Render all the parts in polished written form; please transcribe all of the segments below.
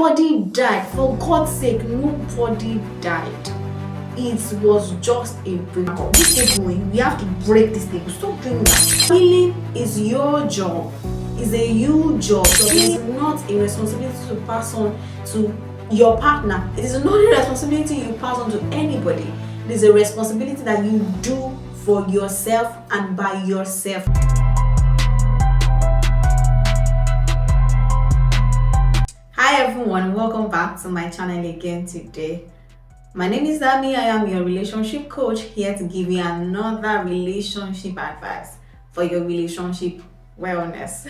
Nobody died. For God's sake, nobody died. It was just a breakup. This table, we have to break this table. Stop doing that. Healing is your job. It's a you job. So it is not a responsibility to pass on to your partner. It is not a responsibility you pass on to anybody. It is a responsibility that you do for yourself and by yourself. Hi everyone, welcome back to my channel again today. My name is Dami. I am your relationship coach, here to give you another relationship advice for your relationship wellness.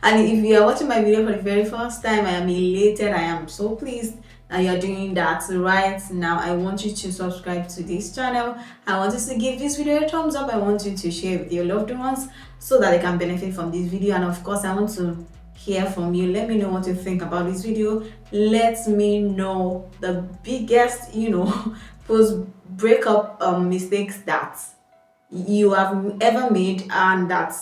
And if you are watching my video for the very first time, I am elated. I am so pleased that you are doing that right now. I want you to subscribe to this channel. I want you to give this video a thumbs up. I want you to share with your loved ones so that they can benefit from this video. And of course, I want to hear from you. Let me know what you think about this video. Let me know the biggest post breakup mistakes that you have ever made and that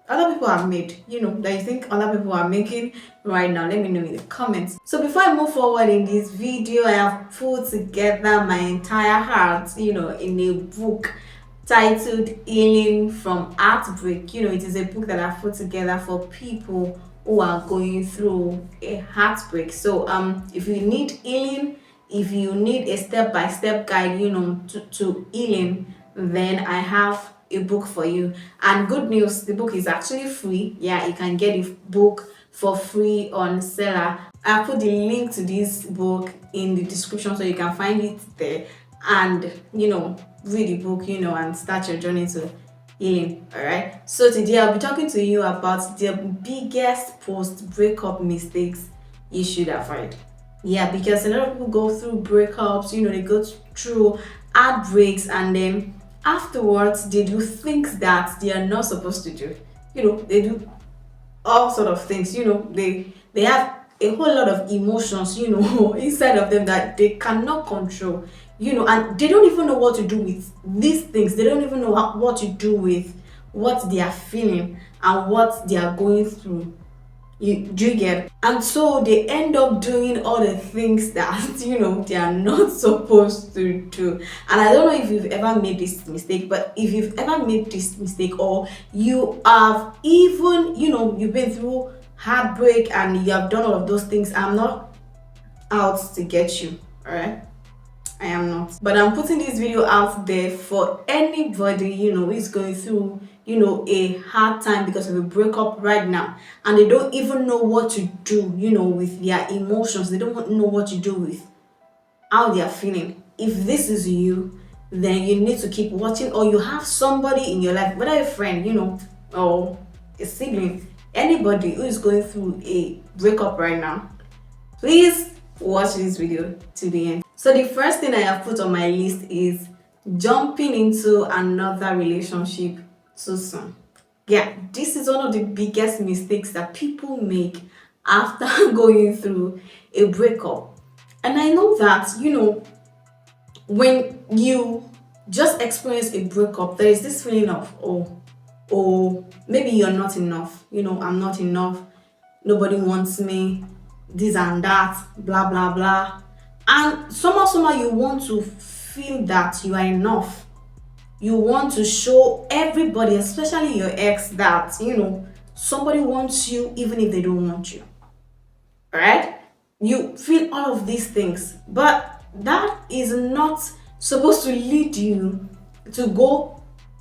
other people have made, that you think other people are making right now. Let me know in the comments. So before I move forward in this video, I have put together my entire heart in a book titled Healing from Heartbreak. It is a book that I've put together for people who are going through a heartbreak. So if you need healing, if you need a step-by-step guide to healing, then I have a book for you. And good news, the book is actually free. You can get the book for free on Seller. I'll put the link to this book in the description so you can find it there and read the book and start your journey to healing. All right, so today I'll be talking to you about the biggest post-breakup mistakes you should avoid. Because a lot of people go through breakups, they go through heartbreaks, and then afterwards they do things that they are not supposed to do. They do all sort of things. They have a whole lot of emotions inside of them that they cannot control, and they don't even know what to do with these things. They don't even know what to do with what they are feeling and what they are going through. Do you get? And so they end up doing all the things that they are not supposed to do. And I don't know if you've ever made this mistake, but if you've ever made this mistake, or you have even you've been through heartbreak and you have done all of those things, I'm not out to get you. All right, I am not, but I'm putting this video out there for anybody who is going through a hard time because of a breakup right now, and they don't even know what to do with their emotions. They don't know what to do with how they are feeling. If this is you, then you need to keep watching, or you have somebody in your life, whether a friend or a sibling, anybody who is going through a breakup right now, please watch this video to the end. So the first thing I have put on my list is jumping into another relationship too soon. This is one of the biggest mistakes that people make after going through a breakup. And I know that when you just experience a breakup, there is this feeling of oh, maybe you're not enough. I'm not enough, nobody wants me, this and that, blah blah blah. And somehow you want to feel that you are enough. You want to show everybody, especially your ex, that somebody wants you even if they don't want you. All right, you feel all of these things, but that is not supposed to lead you to go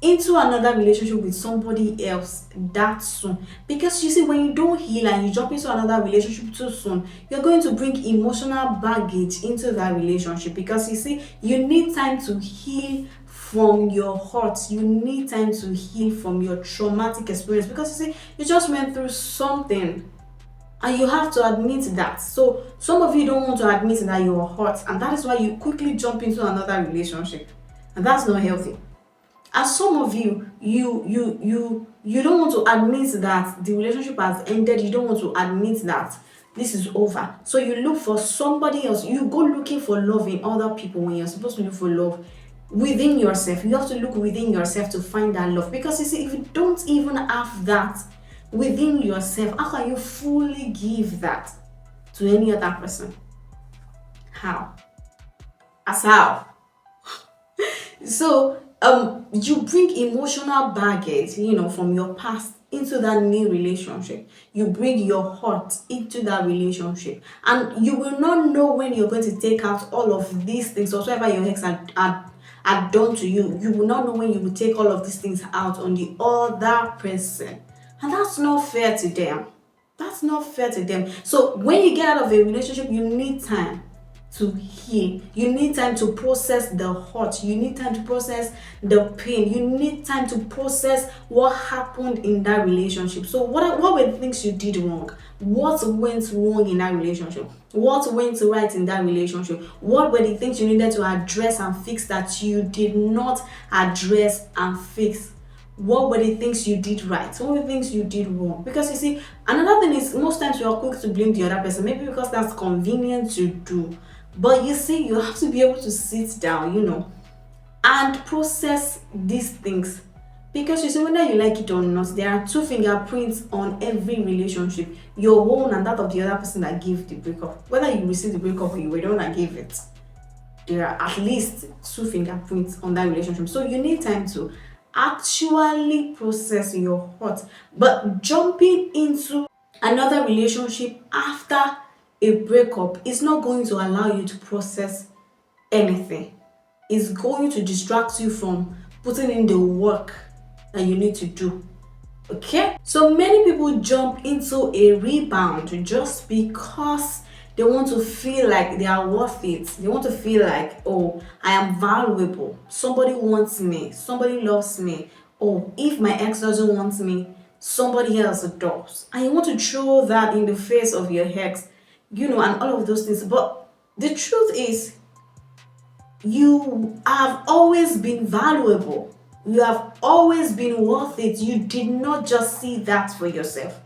into another relationship with somebody else that soon. Because you see, when you don't heal and you jump into another relationship too soon, you're going to bring emotional baggage into that relationship. Because you see, you need time to heal from your hurt. You need time to heal from your traumatic experience, because you see, you just went through something and you have to admit that. So some of you don't want to admit that you are hurt, and that is why you quickly jump into another relationship, and that's not healthy. And some of you don't want to admit that the relationship has ended. You don't want to admit that this is over. So you look for somebody else. You go looking for love in other people when you're supposed to look for love within yourself. You have to look within yourself to find that love. Because you see, if you don't even have that within yourself, how can you fully give that to any other person. How? As how? So you bring emotional baggage, from your past into that new relationship. You bring your heart into that relationship, and you will not know when you're going to take out all of these things, whatsoever your ex had done to you. You will not know when you will take all of these things out on the other person, and that's not fair to them. That's not fair to them. So when you get out of a relationship, you need time to heal. You need time to process the hurt. You need time to process the pain. You need time to process what happened in that relationship. So what were the things you did wrong? What went wrong in that relationship? What went right in that relationship? What were the things you needed to address and fix that you did not address and fix? What were the things you did right? What were the things you did wrong? Because you see, another thing is most times you are quick to blame the other person, maybe because that's convenient to do. But you see, you have to be able to sit down, and process these things. Because you see, whether you like it or not, there are two fingerprints on every relationship, your own and that of the other person that gave the breakup. Whether you receive the breakup or you were the one that gave it, there are at least two fingerprints on that relationship. So you need time to actually process your hurt. But jumping into another relationship after a breakup is not going to allow you to process anything. It's going to distract you from putting in the work that you need to do. Okay? So many people jump into a rebound just because they want to feel like they are worth it. They want to feel like, oh, I am valuable. Somebody wants me. Somebody loves me. Oh, if my ex doesn't want me, somebody else does. And you want to throw that in the face of your ex, and all of those things. But the truth is, you have always been valuable. You have always been worth it. You did not just see that for yourself.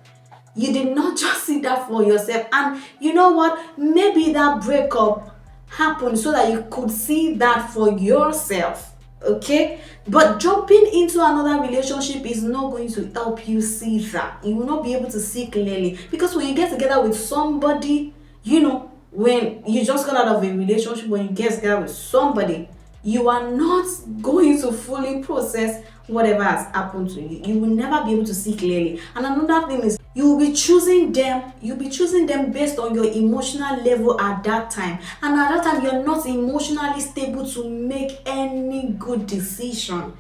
You did not just see that for yourself. And you know what? Maybe that breakup happened so that you could see that for yourself. Okay? But jumping into another relationship is not going to help you see that. You will not be able to see clearly. Because when you get together with somebody, when you just got out of a relationship, when you get together with somebody, you are not going to fully process whatever has happened to you. You will never be able to see clearly. And another thing is, you'll be choosing them based on your emotional level at that time. And at that time, you're not emotionally stable to make any good decision.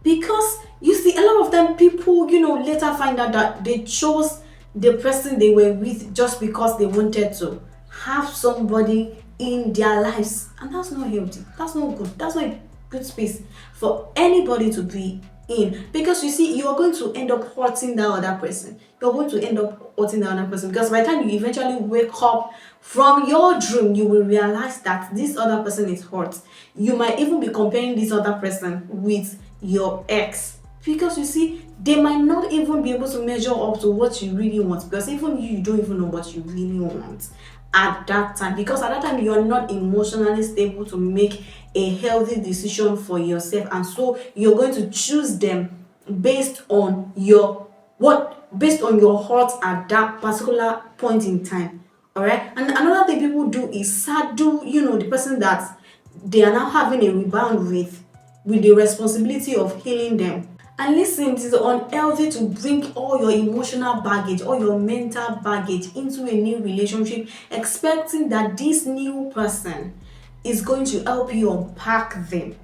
Because you see, a lot of them people, later find out that they chose the person they were with just because they wanted to have somebody in their lives, and that's not healthy. That's not good. That's not a good space for anybody to be in. Because you see, you are going to end up hurting that other person. You're going to end up hurting that other person, because by the time you eventually wake up from your dream, you will realize that this other person is hurt. You might even be comparing this other person with your ex, because you see, they might not even be able to measure up to what you really want, because even you don't even know what you really want at that time. Because at that time, you're not emotionally stable to make a healthy decision for yourself, and so you're going to choose them based on your heart at that particular point in time. All right. And another thing people do is saddle the person that they are now having a rebound with the responsibility of healing them. And listen, it is unhealthy to bring all your emotional baggage, all your mental baggage into a new relationship, expecting that this new person is going to help you unpack them.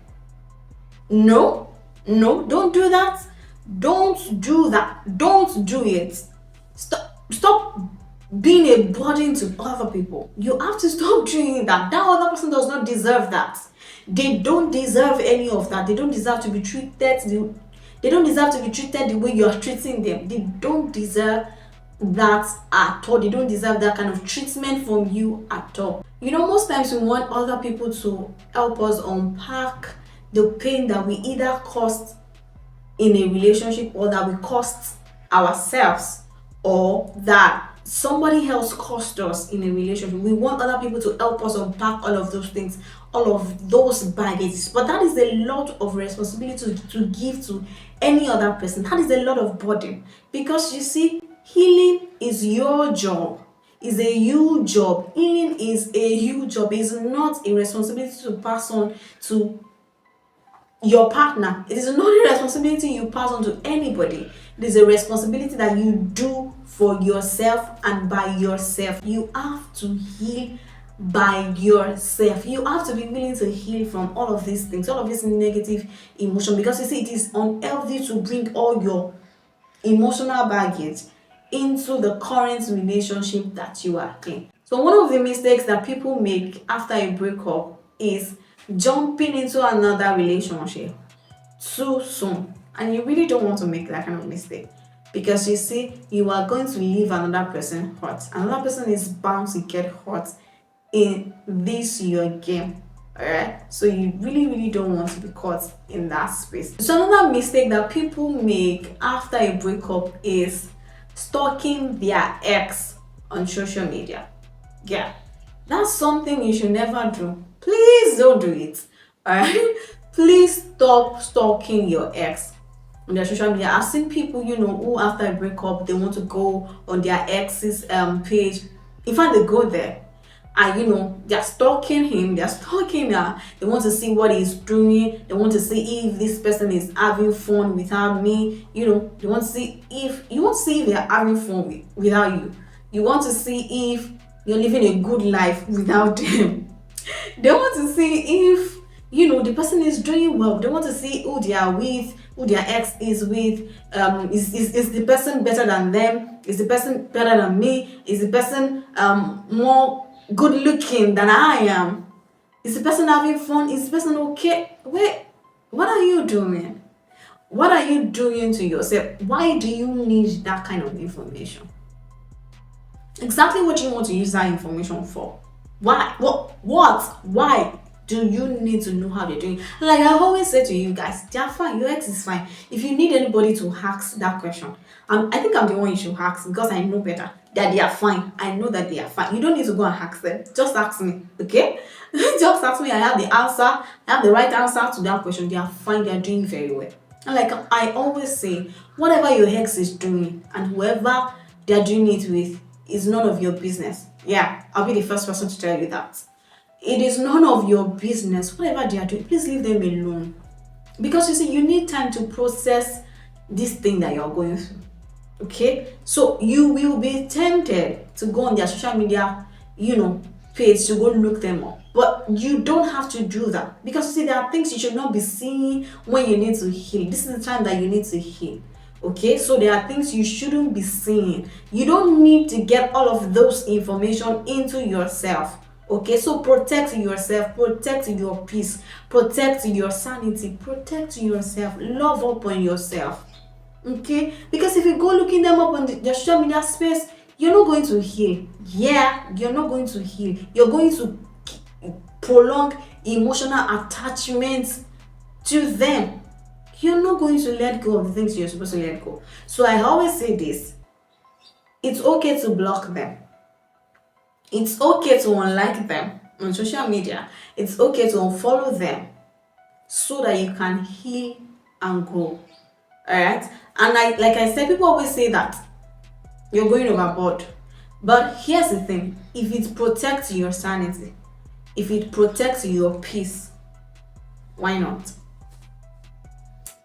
No, don't do that. Don't do that. Don't do it. Stop being a burden to other people. You have to stop doing that. That other person does not deserve that. They don't deserve any of that. They don't deserve to be treated. They don't deserve to be treated the way you are treating them. They don't deserve that at all. They don't deserve that kind of treatment from you at all. Most times we want other people to help us unpack the pain that we either caused in a relationship, or that we caused ourselves, or that somebody else caused us in a relationship. We want other people to help us unpack all of those things, all of those baggages. But that is a lot of responsibility to give to any other person. That is a lot of burden. Because you see, healing is your job. is a huge job. Healing is a huge job. It's not a responsibility to pass on to your partner. It is not a responsibility you pass on to anybody. It is a responsibility that you do for yourself and by yourself. You have to heal by yourself. You have to be willing to heal from all of these things, all of this negative emotion, because you see, it is unhealthy to bring all your emotional baggage into the current relationship that you are in. So one of the mistakes that people make after a breakup is jumping into another relationship too soon. And you really don't want to make that kind of mistake, because you see, you are going to leave another person hurt. Another person is bound to get hurt in this your game. Alright, so you really don't want to be caught in that space. So another mistake that people make after a breakup is stalking their ex on social media. Yeah, that's something you should never do. Please don't do it. Alright, please stop stalking your ex on their social media. I've seen people, who after a breakup they want to go on their ex's page. In fact, they go there and they're stalking him, they're stalking her. They want to see what he's doing. They want to see if this person is having fun without me. They want to see if they're having fun without you. You want to see if you're living a good life without them. They want to see if the person is doing well. They want to see who they are with, who their ex is with. Is the person better than them? Is the person better than me? Is the person more good looking than I am? Is the person having fun? Is the person okay? Wait, what are you doing? What are you doing to yourself? Why do you need that kind of information? Exactly what you want to use that information for? Why? What? Why do you need to know how they're doing? Like I always say to you guys, they're fine. Your ex is fine. If you need anybody to ask that question, I think I'm the one you should ask, because I know better that they are fine. I know that they are fine. You don't need to go and ask them. Just ask me, okay? Just ask me. I have the answer. I have the right answer to that question. They are fine. They are doing very well. And like I always say, whatever your ex is doing and whoever they're doing it with is none of your business. Yeah, I'll be the first person to tell you that. It is none of your business. Whatever they are doing, please leave them alone. Because you see, you need time to process this thing that you're going through. Okay? So you will be tempted to go on their social media, page to go look them up. But you don't have to do that. Because you see, there are things you should not be seeing when you need to heal. This is the time that you need to heal. Okay, so there are things you shouldn't be seeing. You don't need to get all of those information into yourself. Okay, so protect yourself, protect your peace, protect your sanity, protect yourself, love up on yourself. Okay, because if you go looking them up on the social media space, you're not going to heal. Yeah, you're not going to heal. You're going to prolong emotional attachment to them. You're not going to let go of the things you're supposed to let go. So I always say this: it's okay to block them. It's okay to unlike them on social media. It's okay to unfollow them so that you can heal and grow. Alright? And like I said, people always say that you're going overboard. But here's the thing: if it protects your sanity, if it protects your peace, why not?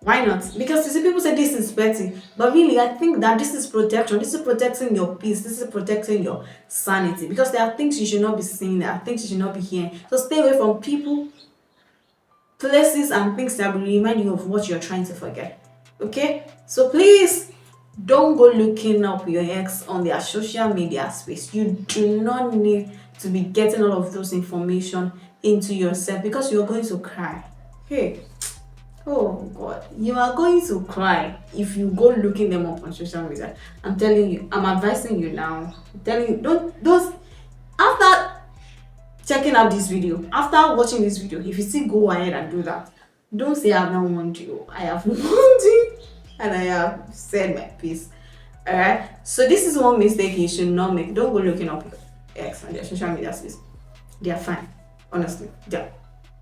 Why not? Because you see, people say this is petty, but really I think that this is protection. This is protecting your peace. This is protecting your sanity, because there are things you should not be seeing. There are things you should not be hearing. So stay away from people, places, and things that will remind you of what you're trying to forget. Okay? So please don't go looking up your ex on their social media space. You do not need to be getting all of those information into yourself, because you're going to cry. Hey. Oh God, you are going to cry if you go looking them up on social media. I'm telling you, I'm advising you now. I'm telling you, don't after checking out this video, after watching this video, if you still go ahead and do that, don't say I've not warned you. I have warned you and I have said my piece. Alright? So this is one mistake you should not make. Don't go looking up your ex on their social media space. They are fine. Honestly. They're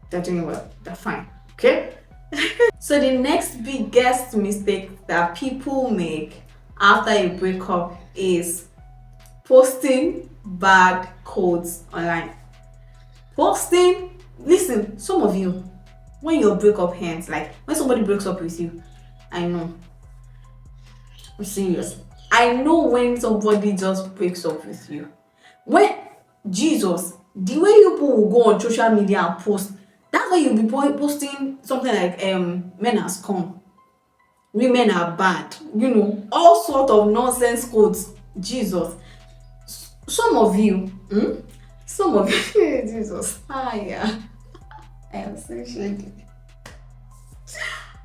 doing well. They're fine. Okay? So the next biggest mistake that people make after a breakup is posting bad quotes online. Posting, listen, some of you, when your breakup ends, like when somebody breaks up with you, I know, I'm serious. I know when somebody just breaks up with you. When Jesus, the way you people will go on social media and post, that's why you'll be posting something like men has come, women are bad, all sort of nonsense quotes. Jesus. Some of you, some of you, Jesus, yeah. I am so shaky.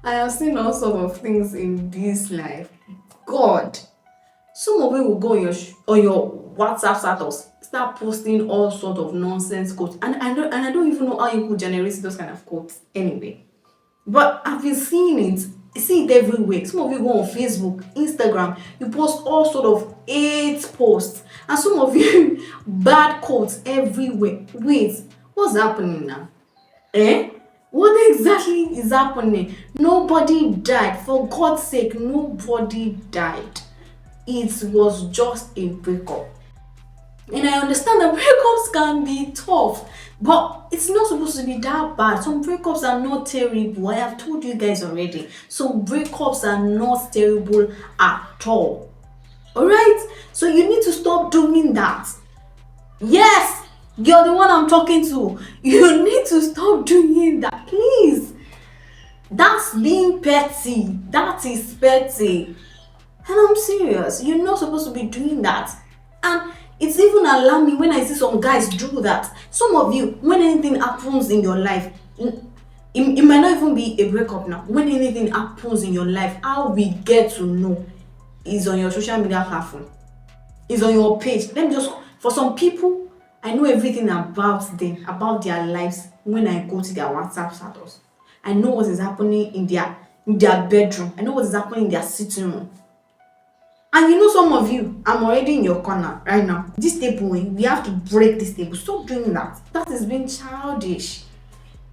I have seen all sorts of things in this life. God, some of you will go on your WhatsApp status, start posting all sort of nonsense quotes, and I don't even know how you could generate those kind of quotes anyway. But I've been seeing it. I see it everywhere. Some of you go on Facebook, Instagram, you post all sort of hate posts, and some of you bad quotes everywhere. Wait, what's happening now? What exactly is happening? Nobody died. For God's sake, nobody died. It was just a breakup. And I understand that breakups can be tough, but it's not supposed to be that bad. Some breakups are not terrible. I have told you guys already. Some breakups are not terrible at all. Alright? So you need to stop doing that. Yes, you're the one I'm talking to. You need to stop doing that, please. That's being petty. That is petty. And I'm serious. You're not supposed to be doing that. And it's even alarming when I see some guys do that. Some of you, when anything happens in your life, it might not even be a breakup now. When anything happens in your life, how we get to know is on your social media platform. Is on your page. Let me just, for some people, I know everything about them, about their lives when I go to their WhatsApp status. I know what is happening in their bedroom. I know what is happening in their sitting room. And some of you, I'm already in your corner right now. This table, we have to break this table. Stop doing that. That is being childish.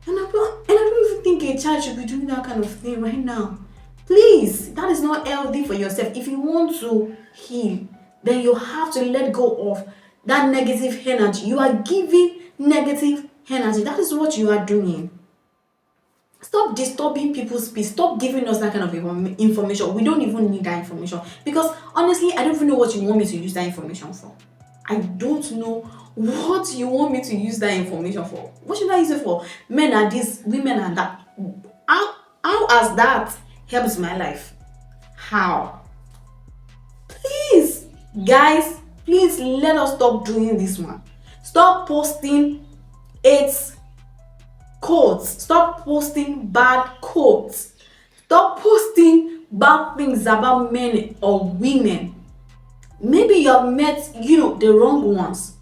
And I don't even think a child should be doing that kind of thing right now. Please, that is not healthy for yourself. If you want to heal, then you have to let go of that negative energy. You are giving negative energy. That is what you are doing. Stop disturbing people's peace. Stop giving us that kind of information. We don't even need that information. Because honestly, I don't even know what you want me to use that information for. I don't know what you want me to use that information for. What should I use it for? Men are this, women are that. How has that helped my life? How? Please, guys, please let us stop doing this one. Stop posting quotes. Stop posting bad quotes. Stop posting bad things about men or women. Maybe you have met, the wrong ones.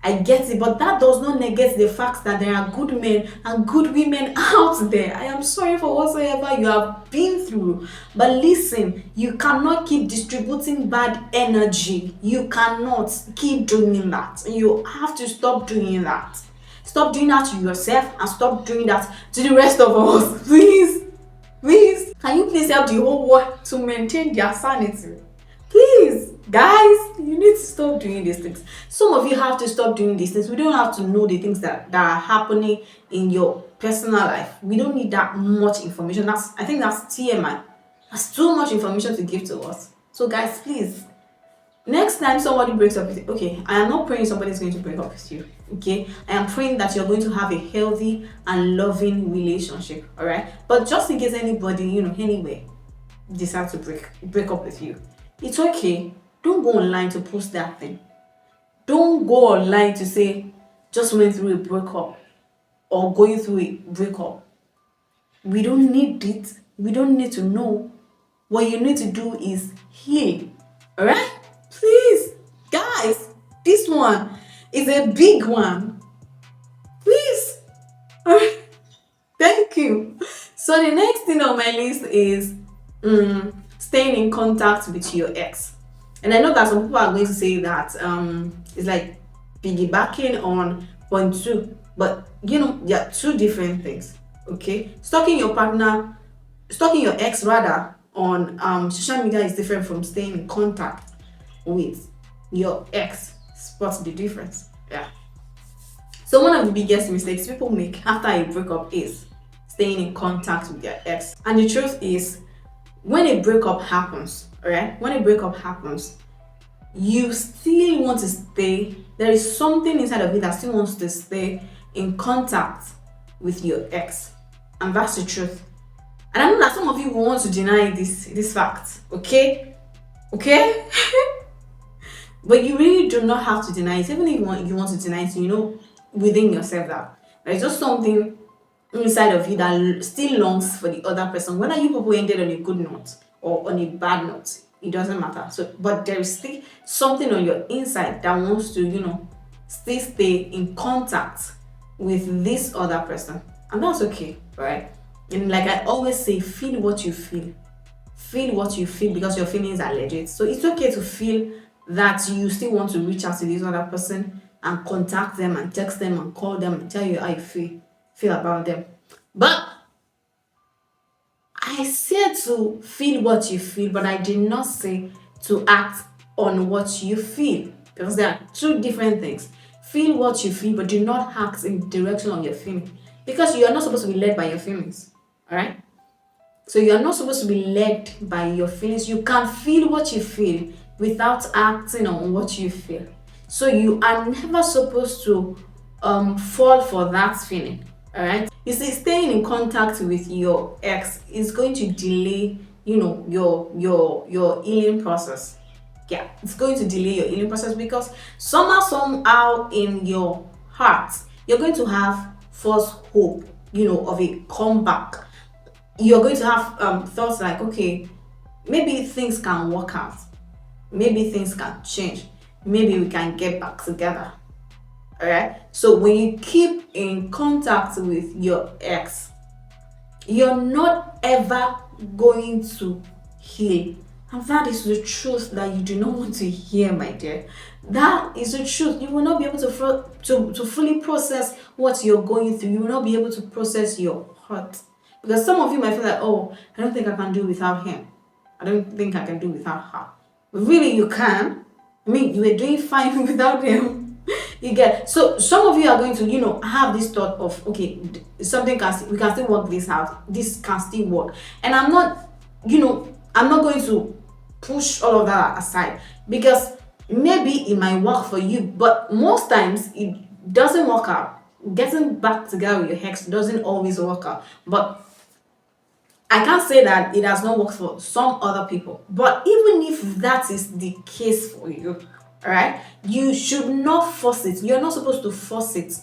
I get it, but that does not negate the fact that there are good men and good women out there. I am sorry for whatsoever you have been through. But listen, you cannot keep distributing bad energy. You cannot keep doing that. You have to stop doing that. Stop doing that to yourself and stop doing that to the rest of us. Please. Please. Can you please help the whole world to maintain their sanity? Please. Guys, you need to stop doing these things. Some of you have to stop doing these things. We don't have to know the things that are happening in your personal life. We don't need that much information. I think that's TMI. That's too much information to give to us. So guys, please, next time somebody breaks up with you, okay, I am not praying somebody's going to break up with you. Okay, I am praying that you're going to have a healthy and loving relationship. All right, but just in case anybody, anyway, decides to break up with you, it's okay. Don't go online to post that thing. Don't go online to say just went through a breakup or going through a breakup. We don't need it. We don't need to know. What you need to do is heal. All right, please, guys, this one is a big one. Please. All right. Thank you. So the next thing on my list is staying in contact with your ex. And I know that some people are going to say that it's like piggybacking on point two, but there are two different things. Okay, stalking your ex rather on social media is different from staying in contact with your ex. spot the difference. Yeah. So one of the biggest mistakes people make after a breakup is staying in contact with their ex. And the truth is, when a breakup happens, alright, when a breakup happens, you still want to stay. There is something inside of you that still wants to stay in contact with your ex. And that's the truth. And I know that some of you will want to deny this fact, okay? Okay? But you really do not have to deny it. Even if you want to deny it, you know within yourself that there's just something inside of you that still longs for the other person. Whether you people ended on a good note or on a bad note, it doesn't matter. So, but there is still something on your inside that wants to, still stay in contact with this other person. And that's okay, right? And like I always say, feel what you feel. Feel what you feel because your feelings are legit. So it's okay to feel that you still want to reach out to this other person and contact them and text them and call them and tell you how you feel about them. But I said to feel what you feel, but I did not say to act on what you feel, because there are two different things. Feel what you feel, but do not act in the direction of your feeling, because you are not supposed to be led by your feelings. All right? So you are not supposed to be led by your feelings. You can feel what you feel without acting on what you feel. So you are never supposed to fall for that feeling. All right? You see, staying in contact with your ex is going to delay, your healing process. Yeah, it's going to delay your healing process because somehow in your heart, you're going to have false hope, of a comeback. You're going to have thoughts like, okay, maybe things can work out. Maybe things can change. Maybe we can get back together. All right. So when you keep in contact with your ex, you're not ever going to heal. And that is the truth that you do not want to hear, my dear. That is the truth. You will not be able to fully process what you're going through. You will not be able to process your hurt. Because some of you might feel like, oh, I don't think I can do without him. I don't think I can do without her. But really, you can. I mean, you were doing fine without him. You get. So some of you are going to, have this thought of, okay, we can still work this out. This can still work. And I'm not going to push all of that aside, because maybe it might work for you, but most times it doesn't work out. Getting back together with your ex doesn't always work out. But I can't say that it has not worked for some other people. But even if that is the case for you, all right, you should not force it. You're not supposed to force it.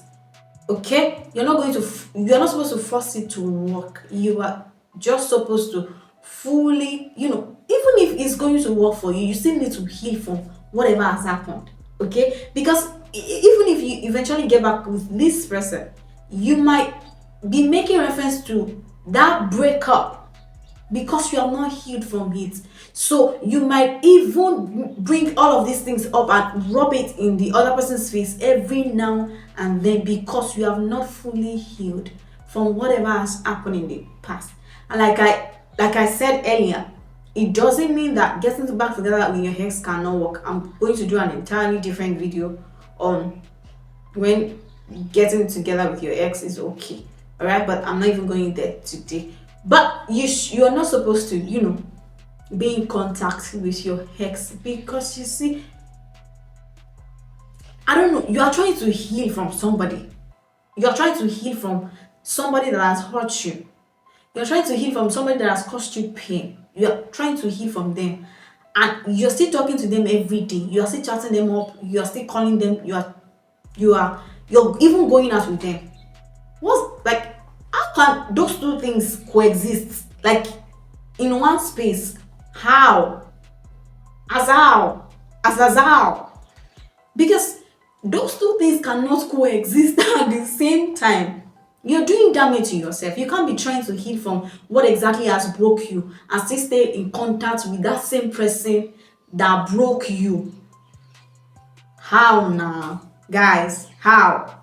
Okay? You're not supposed to force it to work. You are just supposed to fully, even if it's going to work for you, you still need to heal from whatever has happened. Okay? Because even if you eventually get back with this person, you might be making reference to that breakup because you are not healed from it. So you might even bring all of these things up and rub it in the other person's face every now and then, because you have not fully healed from whatever has happened in the past. And like I said earlier, it doesn't mean that getting back together with your ex cannot work. I'm going to do an entirely different video on when getting together with your ex is okay. All right, but I'm not even going there today. But you're not supposed to, be in contact with your ex, because you see, I don't know, you are trying to heal from somebody. You're trying to heal from somebody that has hurt you. You're trying to heal from somebody that has caused you pain. You're trying to heal from them. And you're still talking to them every day. You're still chatting them up. You're still calling them. You're even going out with them. How can those two things coexist? Like in one space? How? As how? Because those two things cannot coexist at the same time. You're doing damage to yourself. You can't be trying to heal from what exactly has broke you and still stay in contact with that same person that broke you. How now? Guys, how?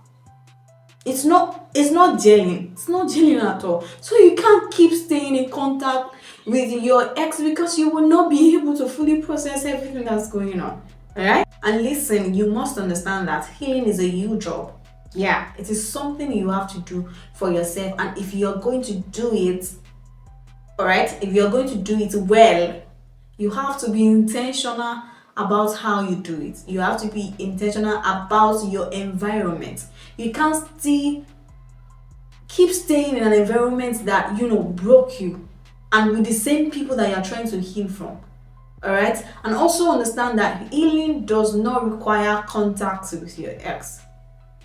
It's not gelling. It's not gelling at all. So you can't keep staying in contact with your ex, because you will not be able to fully process everything that's going on. All right. And listen, you must understand that healing is a huge job. Yeah, it is something you have to do for yourself. And if you're going to do it, all right, if you're going to do it well, you have to be intentional about how you do it. You have to be intentional about your environment. You can't still keep staying in an environment that broke you and with the same people that you're trying to heal from. All right. And also understand that healing does not require contact with your ex.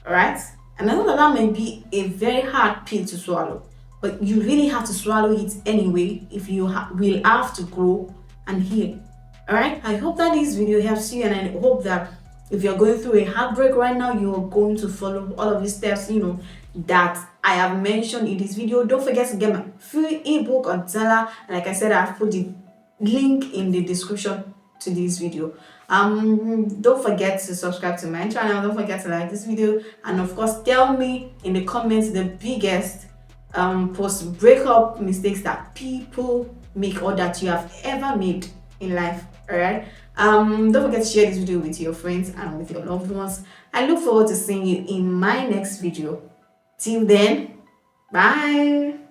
All right. And I know that that may be a very hard pill to swallow, but you really have to swallow it anyway if you will have to grow and heal. All right. I hope that this video helps you, and I hope that if you're going through a heartbreak right now, you're going to follow all of these steps, that I have mentioned in this video. Don't forget to get my free ebook on Zella. And like I said, I've put the link in the description to this video. Don't forget to subscribe to my channel. Don't forget to like this video, and of course tell me in the comments the biggest post breakup mistakes that people make or that you have ever made in life. All right. Don't forget to share this video with your friends and with your loved ones. I look forward to seeing you in my next video. Till then, bye.